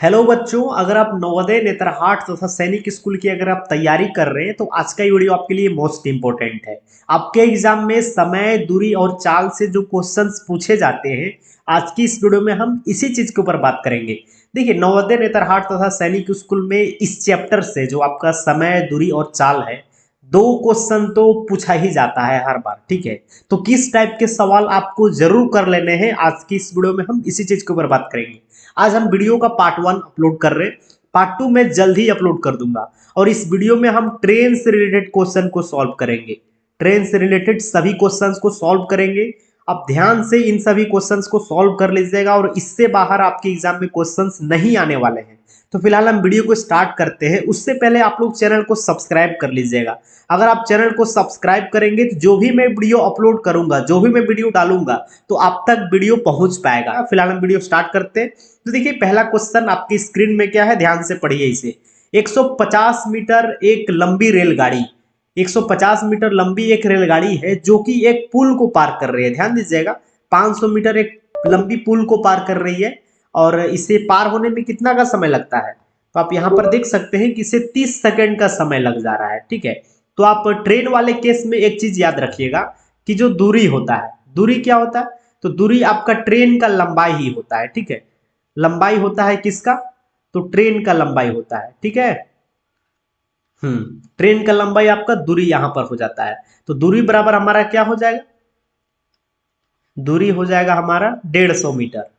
Hello बच्चों, अगर आप नवोदय नेतरहाट तथा सैनिक स्कूल की अगर आप तैयारी कर रहे हैं तो आज का ये वीडियो आपके लिए मोस्ट इंपॉर्टेंट है। आपके एग्जाम में समय, दूरी और चाल से जो क्वेश्चंस पूछे जाते हैं, आज की इस वीडियो में हम इसी चीज के ऊपर बात करेंगे। देखिए, नवोदय नेतरहाट तथा सैनिक स्कूल में इस चैप्टर से जो आपका समय, दूरी और चाल है, दो क्वेश्चन तो पूछा ही जाता है हर बार। ठीक है, तो किस टाइप के सवाल आपको जरूर कर लेने हैं, आज की इस वीडियो में हम इसी चीज के ऊपर बात करेंगे। आज हम वीडियो का पार्ट 1 अपलोड कर रहे हैं, पार्ट 2 मैं जल्द ही अपलोड कर दूंगा। और इस वीडियो में हम ट्रेन से रिलेटेड क्वेश्चन को सॉल्व करेंगे। ट्रेन से रिलेटेड सभी क्वेश्चंस को सॉल्व करेंगे। अब ध्यान से इन सभी क्वेश्चंस को सॉल्व कर लीजिएगा और इससे बाहर आपके एग्जाम में क्वेश्चंस नहीं आने वाले हैं। तो फिलहाल हम वीडियो को स्टार्ट करते हैं, उससे पहले आप लोग चैनल को सब्सक्राइब कर लीजिएगा। अगर आप चैनल को सब्सक्राइब करेंगे तो जो भी मैं वीडियो अपलोड करूंगा, जो भी मैं वीडियो डालूंगा, तो आप तक वीडियो पहुंच पाएगा। फिलहाल हम वीडियो स्टार्ट करते हैं। तो देखिए, पहला क्वेश्चन आपकी स्क्रीन में क्या है, ध्यान से पढ़िए इसे। 150 मीटर एक लंबी रेलगाड़ी, 150 मीटर लंबी एक रेलगाड़ी है जो कि एक पुल को पार कर रही है। ध्यान दीजिएगा, 500 मीटर एक लंबी पुल को पार कर रही है और इसे पार होने में कितना का समय लगता है। तो आप यहां पर देख सकते हैं कि इसे 30 सेकंड का समय लग जा रहा है। ठीक है, तो आप ट्रेन वाले केस में एक चीज याद रखिएगा कि जो दूरी होता है, दूरी क्या होता है, तो दूरी आपका ट्रेन का लंबाई ही होता है। ठीक है, लंबाई होता है किसका, तो ट्रेन का लंबाई होता है। ठीक है, ट्रेन का लंबाई आपका दूरी यहां पर हो जाता है। तो दूरी बराबर हमारा क्या हो जाएगा, दूरी हो जाएगा हमारा 150 मीटर।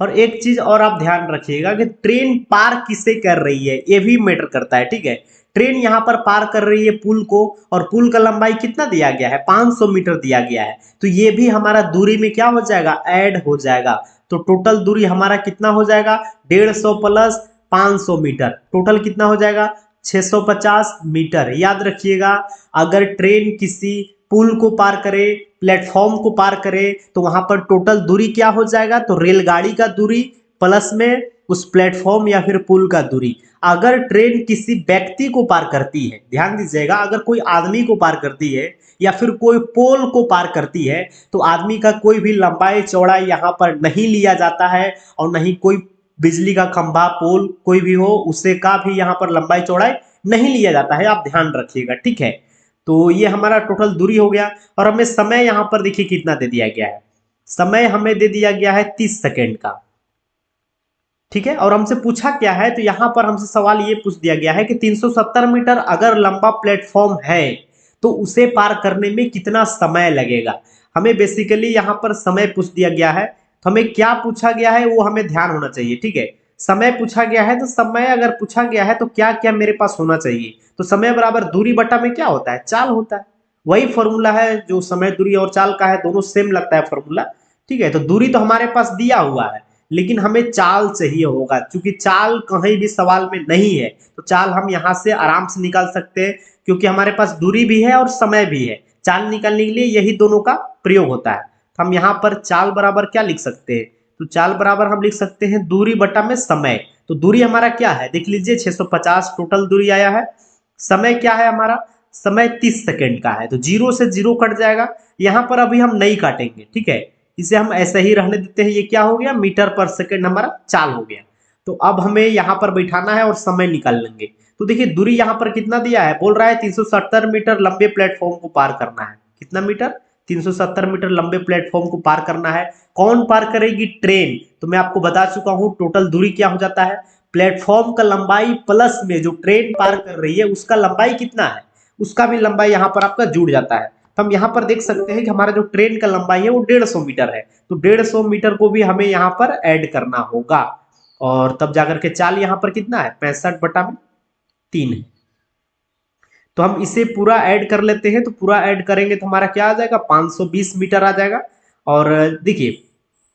और एक चीज और आप ध्यान रखिएगा कि ट्रेन पार किसे कर रही है, ये भी मैटर करता है। ठीक है, ट्रेन यहां पर पार कर रही है पुल को, और पुल का लंबाई कितना दिया गया है, 500 मीटर दिया गया है। तो ये भी हमारा दूरी में क्या हो जाएगा, ऐड हो जाएगा। तो टोटल दूरी हमारा कितना हो जाएगा, 150 प्लस 500 मीटर, टोटल कितना हो जाएगा, 650 मीटर। याद रखिएगा, अगर ट्रेन किसी पुल को पार करे, प्लेटफॉर्म को पार करे, तो वहां पर टोटल दूरी क्या हो जाएगा, तो रेलगाड़ी का दूरी प्लस में उस प्लेटफॉर्म या फिर पुल का दूरी। अगर ट्रेन किसी व्यक्ति को पार करती है, ध्यान दीजिएगा, अगर कोई आदमी को पार करती है या फिर कोई पोल को पार करती है, तो आदमी का कोई भी लंबाई चौड़ाई यहाँ पर नहीं लिया जाता है, और नहीं कोई बिजली का खंभा, पोल कोई भी हो, उससे का भी यहाँ पर लंबाई चौड़ाई नहीं लिया जाता है। आप ध्यान रखिएगा। ठीक है, तो ये हमारा टोटल दूरी हो गया। और हमें समय यहां पर देखिए कितना दे दिया गया है, समय हमें दे दिया गया है 30 सेकेंड का। ठीक है, और हमसे पूछा क्या है, तो यहां पर हमसे सवाल ये पूछ दिया गया है कि 370 मीटर अगर लंबा प्लेटफॉर्म है तो उसे पार करने में कितना समय लगेगा। हमें बेसिकली यहां पर समय पूछ दिया गया है, तो हमें क्या पूछा गया है वो हमें ध्यान होना चाहिए। ठीक है, समय पूछा गया है, तो समय अगर पूछा गया है तो क्या क्या मेरे पास होना चाहिए, तो समय बराबर दूरी बटा में क्या होता है, चाल होता है। वही फॉर्मूला है जो समय, दूरी और चाल का है, दोनों सेम लगता है फॉर्मूला। ठीक है, तो दूरी तो हमारे पास दिया हुआ है, लेकिन हमें चाल चाहिए होगा, क्योंकि चाल कहीं भी सवाल में नहीं है। तो चाल हम यहां से आराम से निकाल सकते हैं, क्योंकि हमारे पास दूरी भी है और समय भी है। चाल निकालने के लिए यही दोनों का प्रयोग होता है। तो हम यहाँ पर चाल बराबर क्या लिख सकते हैं, तो चाल बराबर हम लिख सकते हैं दूरी बटा में समय। तो दूरी हमारा क्या है, देख लीजिए, 650 टोटल दूरी आया है। समय क्या है हमारा, समय 30 सेकेंड का है, तो जीरो से जीरो कट जाएगा। यहाँ पर अभी हम नहीं काटेंगे। ठीक है, इसे हम ऐसे ही रहने देते हैं। ये क्या हो गया, मीटर पर सेकेंड हमारा चाल हो गया। तो अब हमें यहाँ पर बैठाना है और समय निकाल लेंगे। तो देखिए, दूरी यहाँ पर कितना दिया है, बोल रहा है 370 मीटर लंबे प्लेटफॉर्म को पार करना है। कितना मीटर, 370 मीटर लंबे प्लेटफॉर्म को पार करना है। कौन पार करेगी, ट्रेन। तो मैं आपको बता चुका हूं टोटल दूरी क्या हो जाता है, प्लेटफॉर्म का लंबाई प्लस में जो ट्रेन पार कर रही है उसका लंबाई कितना है, उसका भी लंबाई यहाँ पर आपका जुड़ जाता है। तो हम यहाँ पर देख सकते हैं कि हमारा जो ट्रेन का लंबाई है वो 150 मीटर है, तो 150 मीटर को भी हमें यहाँ पर ऐड करना होगा। और तब जाकर के चाल यहाँ पर कितना है, 65 बटा में 3 है। तो हम इसे पूरा ऐड कर लेते हैं, तो पूरा ऐड करेंगे तो हमारा क्या आ जाएगा, 520 मीटर आ जाएगा। और देखिए,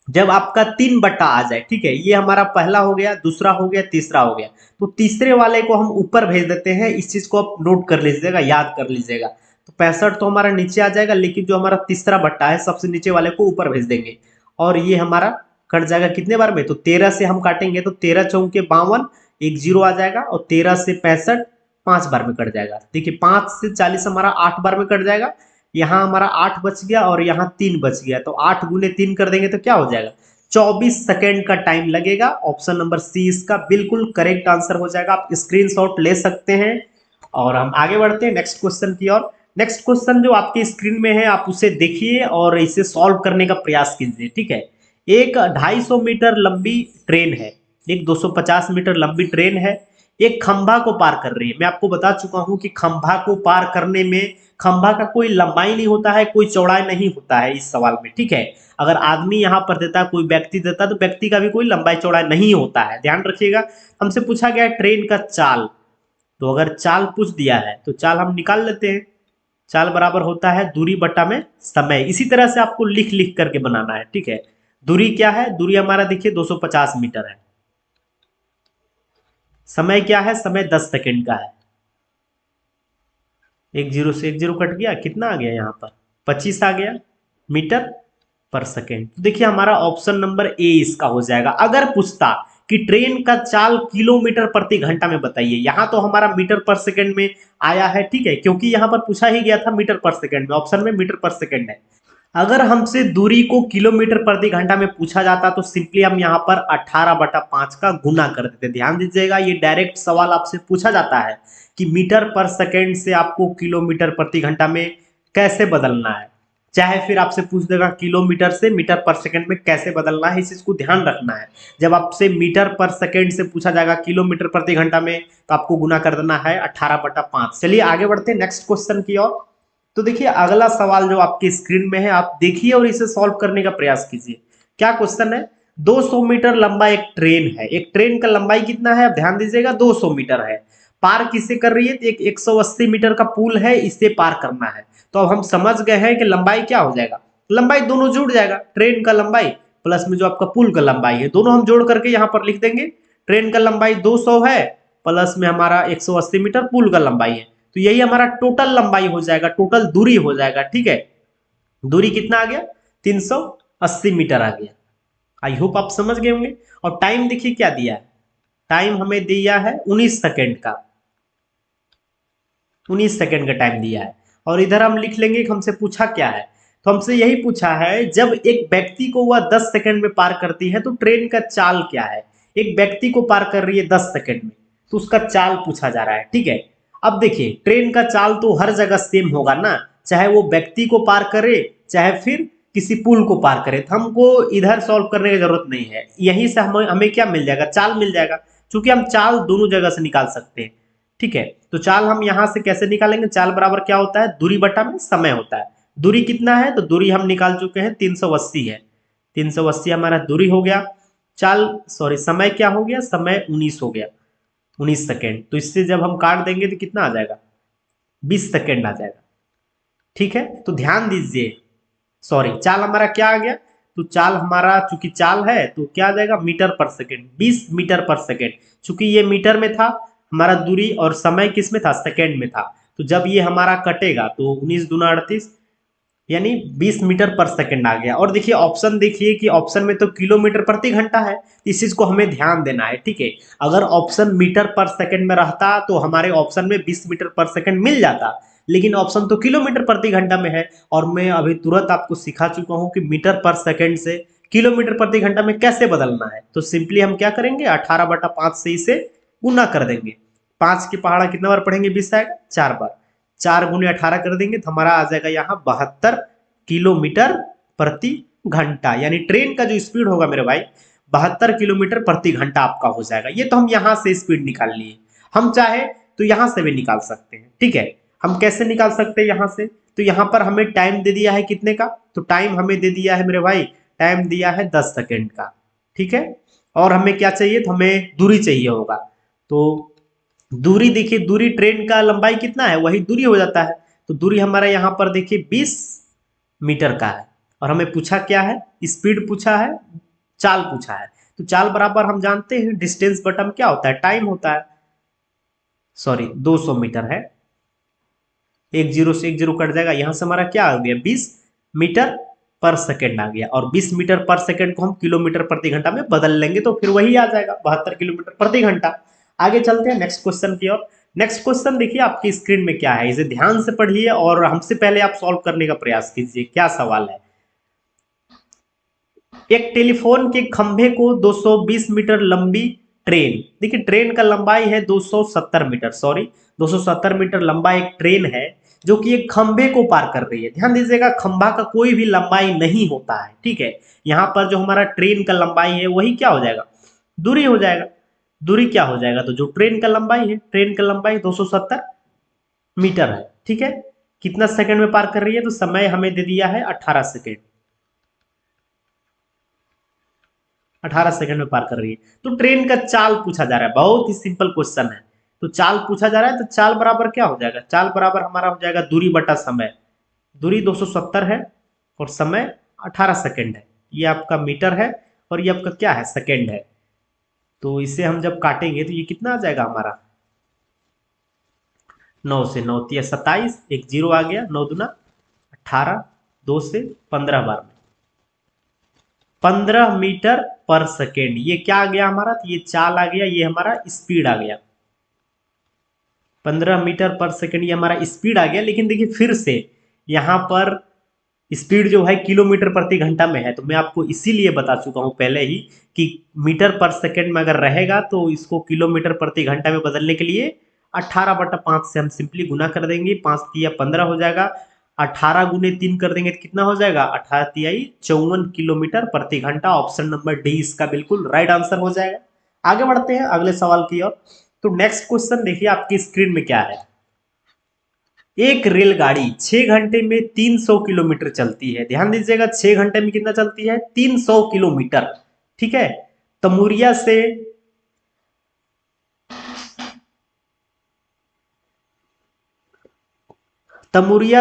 जब आपका 3 बट्टा आ जाए, ठीक है, ये हमारा पहला हो गया, दूसरा हो गया, तीसरा हो गया, तो तीसरे वाले को हम ऊपर भेज देते हैं। इस चीज को आप नोट कर लीजिएगा, याद कर लीजिएगा। तो 65 तो हमारा नीचे आ जाएगा, लेकिन जो हमारा तीसरा बट्टा है सबसे नीचे वाले को ऊपर भेज देंगे। और ये हमारा कट जाएगा कितने बार में, तो 13 से हम काटेंगे, तो 13 चौके 52, एक जीरो आ जाएगा, और 13 से 65 5 बार में कट जाएगा। देखिए, 5 से 40 हमारा 8 बार में कट जाएगा। यहाँ हमारा 8 बच गया और यहाँ 3 बच गया, तो 8 गुने 3 कर देंगे तो क्या हो जाएगा, 24 सेकेंड का टाइम लगेगा। ऑप्शन नंबर सी इसका बिल्कुल करेक्ट आंसर हो जाएगा। आप स्क्रीनशॉट ले सकते हैं और हम आगे बढ़ते हैं नेक्स्ट क्वेश्चन की ओर। नेक्स्ट क्वेश्चन जो आपकी स्क्रीन में है आप उसे देखिए और इसे सॉल्व करने का प्रयास कीजिए, ठीक है। एक 250 मीटर लंबी ट्रेन है, एक 250 मीटर लंबी ट्रेन है, एक खंभा को पार कर रही है। मैं आपको बता चुका हूं कि खंभा को पार करने में खंभा का कोई लंबाई नहीं होता है, कोई चौड़ाई नहीं होता है इस सवाल में, ठीक है। अगर आदमी यहाँ पर देता, कोई व्यक्ति देता, तो व्यक्ति का भी कोई लंबाई चौड़ाई नहीं होता है, ध्यान रखिएगा। हमसे पूछा गया है ट्रेन का चाल, तो अगर चाल पूछ दिया है तो चाल हम निकाल लेते हैं। चाल बराबर होता है दूरी बटा में समय। इसी तरह से आपको लिख लिख करके बनाना है, ठीक है। दूरी क्या है, दूरी हमारा देखिए 250 मीटर है। समय क्या है, समय 10 सेकेंड का है। एक जीरो से एक जीरो कट गया, कितना आ गया यहाँ पर 25 आ गया मीटर पर सेकेंड। तो देखिए हमारा ऑप्शन नंबर ए इसका हो जाएगा। अगर पूछता कि ट्रेन का चाल किलोमीटर प्रति घंटा में बताइए, यहां तो हमारा मीटर पर सेकेंड में आया है, ठीक है, क्योंकि यहां पर पूछा ही गया था मीटर पर सेकेंड में, ऑप्शन में मीटर पर सेकेंड है। अगर हमसे दूरी को किलोमीटर प्रति घंटा में पूछा जाता तो सिंपली हम यहाँ पर 18/5 का गुना कर देते। ध्यान दीजिएगा, ये डायरेक्ट सवाल आपसे पूछा जाता है कि मीटर पर सेकेंड से आपको किलोमीटर प्रति घंटा में कैसे बदलना है। चाहे फिर आपसे पूछ देगा किलोमीटर से मीटर पर सेकेंड में कैसे बदलना है, इस चीज को ध्यान रखना है। जब आपसे मीटर पर सेकेंड से पूछा जाएगा किलोमीटर प्रति घंटा में, तो आपको गुना कर देना है 18/5। चलिए आगे बढ़ते हैं नेक्स्ट क्वेश्चन की ओर। तो देखिए अगला सवाल जो आपकी स्क्रीन में है आप देखिए और इसे सॉल्व करने का प्रयास कीजिए। क्या क्वेश्चन है, 200 मीटर लंबा एक ट्रेन है। एक ट्रेन का लंबाई कितना है, आप ध्यान दीजिएगा 200 मीटर है। पार किसे कर रही है, तो एक 180 मीटर का पुल है, इसे पार करना है। तो अब हम समझ गए हैं कि लंबाई क्या हो जाएगा, लंबाई दोनों जुड़ जाएगा, ट्रेन का लंबाई प्लस में जो आपका पुल का लंबाई है, दोनों हम जोड़ करके यहाँ पर लिख देंगे। ट्रेन का लंबाई 200 है, प्लस में हमारा 180 मीटर पुल का लंबाई है, तो यही हमारा टोटल लंबाई हो जाएगा, टोटल दूरी हो जाएगा, ठीक है। दूरी कितना आ गया, 380 मीटर आ गया। आई होप आप समझ गए होंगे। और टाइम देखिए क्या दिया है, टाइम हमें दिया है 19 सेकेंड का, 19 सेकेंड का टाइम दिया है। और इधर हम लिख लेंगे कि हमसे पूछा क्या है, तो हमसे यही पूछा है जब एक व्यक्ति को वह 10 सेकेंड में पार करती है तो ट्रेन का चाल क्या है। एक व्यक्ति को पार कर रही है 10 सेकेंड में, तो उसका चाल पूछा जा रहा है, ठीक है। अब देखिए ट्रेन का चाल तो हर जगह सेम होगा ना, चाहे वो व्यक्ति को पार करे चाहे फिर किसी पुल को पार करे। तो हमको इधर सॉल्व करने की जरूरत नहीं है, यहीं से हमें क्या मिल जाएगा, चाल मिल जाएगा, क्योंकि हम चाल दोनों जगह से निकाल सकते हैं, ठीक है। तो चाल हम यहां से कैसे निकालेंगे, चाल बराबर क्या होता है, दूरी बटा में समय होता है। दूरी कितना है, तो दूरी हम निकाल चुके हैं 380 है, 380 हमारा दूरी हो गया। चाल सॉरी समय क्या हो गया, समय 19 हो गया, 19 सेकेंड। तो इससे जब हम काट देंगे तो कितना आ जाएगा, 20 सेकेंड आ जाएगा, ठीक है। तो ध्यान दीजिए, सॉरी चाल हमारा क्या आ गया, तो चाल हमारा चूंकि चाल है तो क्या आ जाएगा, मीटर पर सेकेंड, 20 मीटर पर सेकेंड। चूंकि ये मीटर में था हमारा दूरी और समय किस में था, सेकेंड में था। तो जब ये हमारा कटेगा तो 19 दूना 38 यानी 20 मीटर पर सेकंड आ गया। और देखिए ऑप्शन देखिए कि ऑप्शन में तो किलोमीटर प्रति घंटा है, इस चीज को हमें ध्यान देना है, ठीक है। अगर ऑप्शन मीटर पर सेकंड में रहता तो हमारे ऑप्शन में 20 मीटर पर सेकंड मिल जाता, लेकिन ऑप्शन तो किलोमीटर प्रति घंटा में है। और मैं अभी तुरंत आपको सिखा चुका हूं कि मीटर पर सेकंड से किलोमीटर प्रति घंटा में कैसे बदलना है। तो सिंपली हम क्या करेंगे, 18/5 से इसे गुना कर देंगे। 5 की पहाड़ा कितना बार पढ़ेंगे, 20 आएगा 4 बार, 4 गुने 18 कर देंगे तो हमारा आ जाएगा यहाँ 72 किलोमीटर प्रति घंटा। यानी ट्रेन का जो स्पीड होगा मेरे भाई 72 किलोमीटर प्रति घंटा आपका हो जाएगा। ये तो हम यहाँ से स्पीड निकाल लिए, हम चाहे तो यहाँ से भी निकाल सकते हैं, ठीक है। हम कैसे निकाल सकते हैं यहाँ से, तो यहाँ पर हमें टाइम दे दिया है कितने का, तो टाइम हमें दे दिया है मेरे भाई, टाइम दिया है 10 सेकेंड का, ठीक है। और हमें क्या चाहिए, तो हमें दूरी चाहिए होगा। तो दूरी देखिए, दूरी ट्रेन का लंबाई कितना है वही दूरी हो जाता है। तो दूरी हमारा यहाँ पर देखिए 20 मीटर का है। और हमें पूछा क्या है, स्पीड पूछा है, चाल पूछा है। तो चाल बराबर हम जानते हैं डिस्टेंस बटन क्या होता है, टाइम होता है। सॉरी 200 मीटर है, एक जीरो से एक जीरो कट जाएगा, यहां से हमारा क्या आ गया, 20 मीटर पर सेकेंड आ गया। और 20 मीटर पर सेकेंड को हम किलोमीटर प्रति घंटा में बदल लेंगे तो फिर वही आ जाएगा 72 किलोमीटर प्रति घंटा। आगे चलते हैं नेक्स्ट क्वेश्चन की ओर। नेक्स्ट क्वेश्चन देखिए आपकी स्क्रीन में क्या है, इसे ध्यान से पढ़िए और हमसे पहले आप सॉल्व करने का प्रयास कीजिए। क्या सवाल है, एक टेलीफोन के खंभे को 220 मीटर लंबी ट्रेन, देखिए ट्रेन का लंबाई है 270 मीटर, सॉरी 270 मीटर लंबा एक ट्रेन है जो कि एक खंभे को पार कर रही है। ध्यान दीजिएगा, खंभा का कोई भी लंबाई नहीं होता है, ठीक है। यहाँ पर जो हमारा ट्रेन का लंबाई है वही क्या हो जाएगा, दूरी हो जाएगा। दूरी क्या हो जाएगा, तो जो ट्रेन का लंबाई है, ट्रेन का लंबाई 270 मीटर है, ठीक है। कितना सेकंड में पार कर रही है, तो समय हमें दे दिया है 18 सेकंड, 18 सेकंड में पार कर रही है। तो ट्रेन का चाल पूछा जा रहा है, बहुत ही सिंपल क्वेश्चन है। तो चाल पूछा जा रहा है, तो चाल बराबर क्या हो जाएगा, चाल बराबर हमारा हो जाएगा दूरी बटा समय। दूरी 270 है और समय 18 सेकंड है। ये आपका मीटर है और ये आपका क्या है, सेकंड है। तो इसे हम जब काटेंगे तो ये कितना आ जाएगा हमारा, 9 से 9 तिया 27, एक जीरो आ गया, 9 दूना 18, 2 से 15 बार में 15 मीटर पर सेकेंड। ये क्या आ गया हमारा, तो ये चाल आ गया, ये हमारा स्पीड आ गया। 15 मीटर पर सेकेंड ये हमारा स्पीड आ गया। लेकिन देखिए फिर से यहाँ पर स्पीड जो है किलोमीटर प्रति घंटा में है, तो मैं आपको इसीलिए बता चुका हूं पहले ही कि मीटर पर सेकेंड में अगर रहेगा तो इसको किलोमीटर प्रति घंटा में बदलने के लिए 18/5 से हम सिंपली गुना कर देंगे। 5 तिया 15 हो जाएगा, 18 गुने 3 कर देंगे तो कितना हो जाएगा, 18 तिहाई 54 किलोमीटर प्रति घंटा। ऑप्शन नंबर डी इसका बिल्कुल राइट आंसर हो जाएगा। आगे बढ़ते हैं अगले सवाल की ओर। तो नेक्स्ट क्वेश्चन देखिए आपकी स्क्रीन में क्या है। एक रेलगाड़ी 6 घंटे में 300 किलोमीटर चलती है। ध्यान दीजिएगा, 6 घंटे में कितना चलती है, 300 किलोमीटर, ठीक है। तमुरिया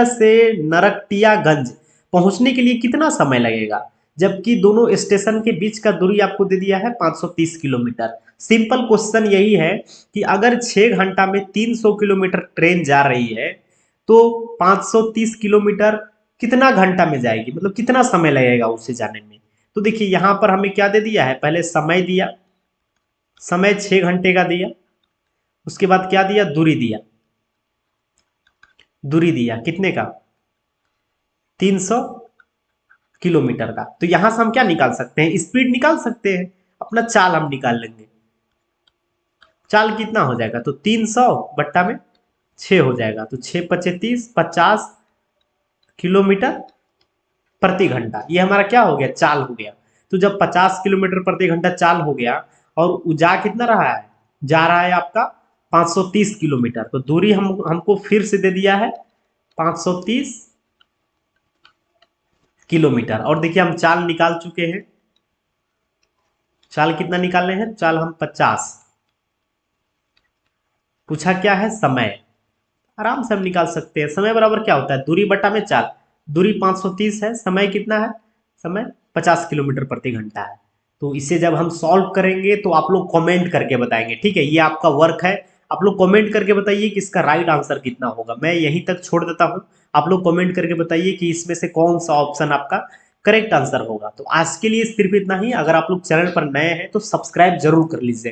से नरकटियागंज पहुंचने के लिए कितना समय लगेगा, जबकि दोनों स्टेशन के बीच का दूरी आपको दे दिया है 530 किलोमीटर। सिंपल क्वेश्चन यही है कि अगर 6 घंटा में 300 किलोमीटर ट्रेन जा रही है तो 530 किलोमीटर कितना घंटा में जाएगी, मतलब कितना समय लगेगा उसे जाने में। तो देखिए यहां पर हमें क्या दे दिया है, पहले समय दिया, समय 6 घंटे का दिया, उसके बाद क्या दिया, दूरी दिया। दूरी दिया कितने का, 300 किलोमीटर का। तो यहां से हम क्या निकाल सकते हैं, स्पीड निकाल सकते हैं, अपना चाल हम निकाल लेंगे। चाल कितना हो जाएगा, तो 300 बट्टा में 6 हो जाएगा, तो 6 पचे 30, 50 किलोमीटर प्रति घंटा। ये हमारा क्या हो गया, चाल हो गया। तो जब 50 किलोमीटर प्रति घंटा चाल हो गया और जा कितना रहा है, जा रहा है आपका 530 किलोमीटर, तो दूरी हमको फिर से दे दिया है 530 किलोमीटर। और देखिए हम चाल निकाल चुके हैं, चाल कितना निकालने हैं, चाल हम 50, पूछा क्या है, समय। आराम से हम निकाल सकते हैं। समय बराबर क्या होता है, दूरी बटा में चाल। दूरी 530 है, समय कितना है, समय 50 किलोमीटर प्रति घंटा है। तो इसे जब हम सॉल्व करेंगे तो आप लोग कमेंट करके बताएंगे, ठीक है। ये आपका वर्क है, आप लोग कमेंट करके बताइए कि इसका राइट आंसर कितना होगा। मैं यहीं तक छोड़ देता हूं, आप लोग कमेंट करके बताइए कि इसमें से कौन सा ऑप्शन आपका करेक्ट आंसर होगा। तो आज के लिए सिर्फ इतना ही। अगर आप लोग चैनल पर नए हैं तो सब्सक्राइब जरूर कर लीजिए।